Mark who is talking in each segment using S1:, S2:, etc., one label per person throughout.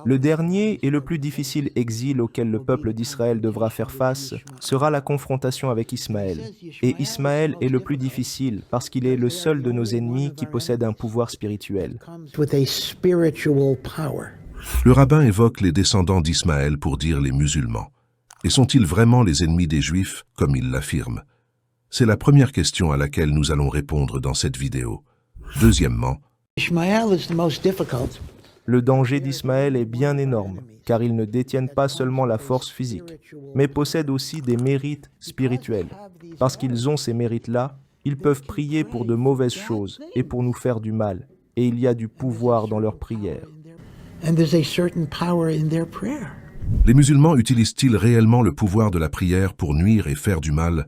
S1: Le dernier et le plus difficile exil auquel le peuple d'Israël devra faire face sera la confrontation avec Ismaël. Et Ismaël est le plus difficile parce qu'il est le seul de nos ennemis qui possède un pouvoir spirituel.
S2: Le rabbin évoque les descendants d'Ismaël pour dire les musulmans. Et sont-ils vraiment les ennemis des Juifs, comme il l'affirme? C'est la première question à laquelle nous allons répondre dans cette vidéo. Deuxièmement,
S1: Le danger d'Ismaël est bien énorme, car ils ne détiennent pas seulement la force physique, mais possèdent aussi des mérites spirituels. Parce qu'ils ont ces mérites-là, ils peuvent prier pour de mauvaises choses et pour nous faire du mal, et il y a du pouvoir dans leurs prières.
S2: les musulmans utilisent-ils réellement le pouvoir de la prière pour nuire et faire du mal?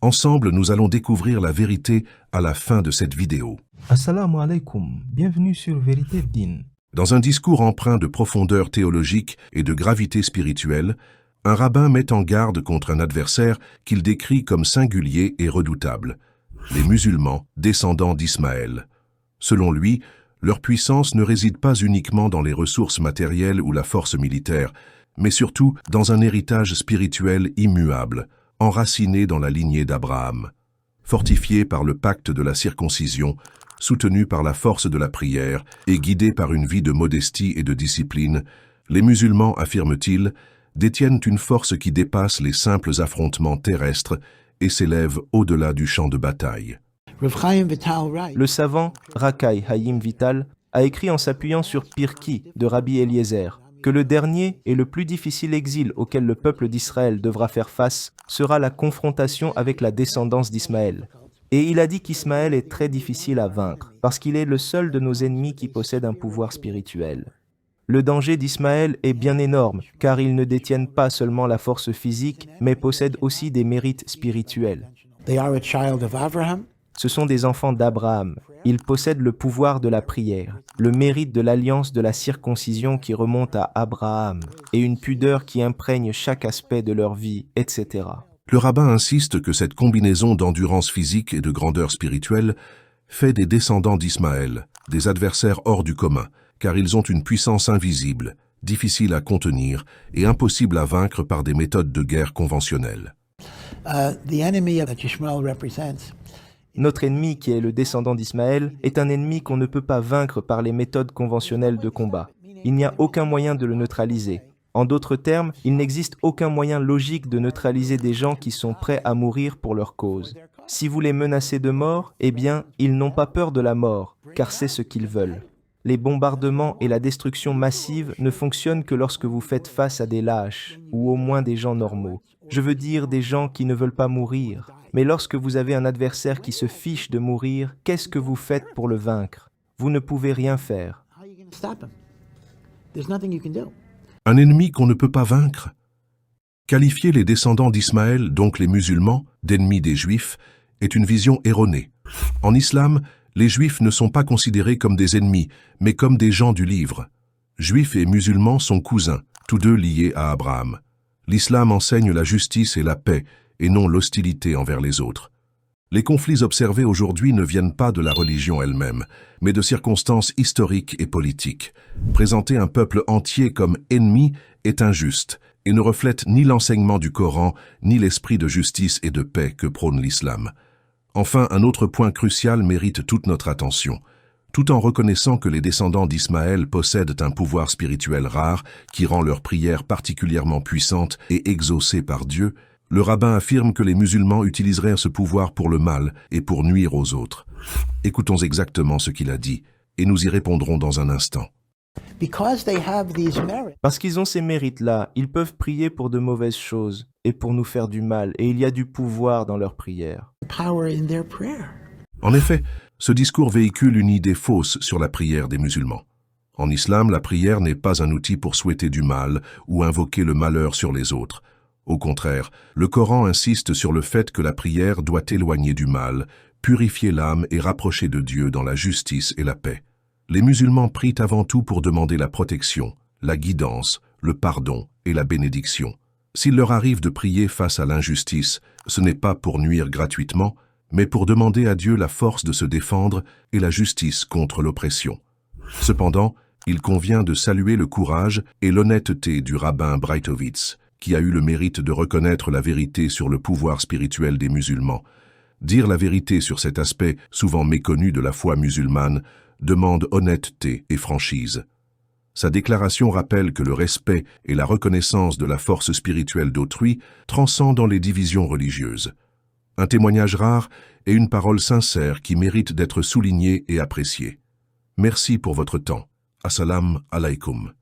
S2: Ensemble, nous allons découvrir la vérité à la fin de cette vidéo.
S3: Assalamu alaikum, bienvenue sur Vérité Din.
S2: Dans un discours empreint de profondeur théologique et de gravité spirituelle, un rabbin met en garde contre un adversaire qu'il décrit comme singulier et redoutable, les musulmans descendants d'Ismaël. Selon lui, leur puissance ne réside pas uniquement dans les ressources matérielles ou la force militaire, mais surtout dans un héritage spirituel immuable, enraciné dans la lignée d'Abraham. Fortifié par le pacte de la circoncision, soutenu par la force de la prière et guidé par une vie de modestie et de discipline, les musulmans, affirment-ils, détiennent une force qui dépasse les simples affrontements terrestres et s'élève au-delà du champ de bataille.
S1: Le savant Rakai Hayim Vital a écrit en s'appuyant sur Pirki de Rabbi Eliezer que le dernier et le plus difficile exil auquel le peuple d'Israël devra faire face sera la confrontation avec la descendance d'Ismaël. Et il a dit qu'Ismaël est très difficile à vaincre, parce qu'il est le seul de nos ennemis qui possède un pouvoir spirituel. Le danger d'Ismaël est bien énorme, car ils ne détiennent pas seulement la force physique, mais possèdent aussi des mérites spirituels. Ce sont des enfants d'Abraham. Ils possèdent le pouvoir de la prière, le mérite de l'alliance de la circoncision qui remonte à Abraham, et une pudeur qui imprègne chaque aspect de leur vie, etc.
S2: Le rabbin insiste que cette combinaison d'endurance physique et de grandeur spirituelle fait des descendants d'Ismaël des adversaires hors du commun, car ils ont une puissance invisible, difficile à contenir et impossible à vaincre par des méthodes de guerre conventionnelles.
S1: Notre ennemi, qui est le descendant d'Ismaël, est un ennemi qu'on ne peut pas vaincre par les méthodes conventionnelles de combat. Il n'y a aucun moyen de le neutraliser. En d'autres termes, il n'existe aucun moyen logique de neutraliser des gens qui sont prêts à mourir pour leur cause. Si vous les menacez de mort, eh bien, ils n'ont pas peur de la mort, car c'est ce qu'ils veulent. Les bombardements et la destruction massive ne fonctionnent que lorsque vous faites face à des lâches, ou au moins des gens normaux. Je veux dire des gens qui ne veulent pas mourir. Mais lorsque vous avez un adversaire qui se fiche de mourir, qu'est-ce que vous faites pour le vaincre? Vous ne pouvez rien faire.
S2: Un ennemi qu'on ne peut pas vaincre? Qualifier les descendants d'Ismaël, donc les musulmans, d'ennemis des Juifs, est une vision erronée. En islam, les Juifs ne sont pas considérés comme des ennemis, mais comme des gens du livre. Juifs et musulmans sont cousins, tous deux liés à Abraham. L'islam enseigne la justice et la paix, et non l'hostilité envers les autres. Les conflits observés aujourd'hui ne viennent pas de la religion elle-même, mais de circonstances historiques et politiques. Présenter un peuple entier comme ennemi est injuste et ne reflète ni l'enseignement du Coran, ni l'esprit de justice et de paix que prône l'islam. Enfin, un autre point crucial mérite toute notre attention. Tout en reconnaissant que les descendants d'Ismaël possèdent un pouvoir spirituel rare qui rend leur prière particulièrement puissante et exaucée par Dieu, le rabbin affirme que les musulmans utiliseraient ce pouvoir pour le mal et pour nuire aux autres. Écoutons exactement ce qu'il a dit, et nous y répondrons dans un instant.
S1: Parce qu'ils ont ces mérites-là, ils peuvent prier pour de mauvaises choses et pour nous faire du mal, et il y a du pouvoir dans leur prière.
S2: En effet, ce discours véhicule une idée fausse sur la prière des musulmans. En islam, la prière n'est pas un outil pour souhaiter du mal ou invoquer le malheur sur les autres. Au contraire, le Coran insiste sur le fait que la prière doit éloigner du mal, purifier l'âme et rapprocher de Dieu dans la justice et la paix. Les musulmans prient avant tout pour demander la protection, la guidance, le pardon et la bénédiction. S'il leur arrive de prier face à l'injustice, ce n'est pas pour nuire gratuitement, mais pour demander à Dieu la force de se défendre et la justice contre l'oppression. Cependant, Il convient de saluer le courage et l'honnêteté du rabbin Breitowitz, qui a eu le mérite de reconnaître la vérité sur le pouvoir spirituel des musulmans. Dire la vérité sur cet aspect souvent méconnu de la foi musulmane demande honnêteté et franchise. Sa déclaration rappelle que le respect et la reconnaissance de la force spirituelle d'autrui transcendent les divisions religieuses. Un témoignage rare et une parole sincère qui mérite d'être soulignée et appréciée. Merci pour votre temps. Assalamu alaikum.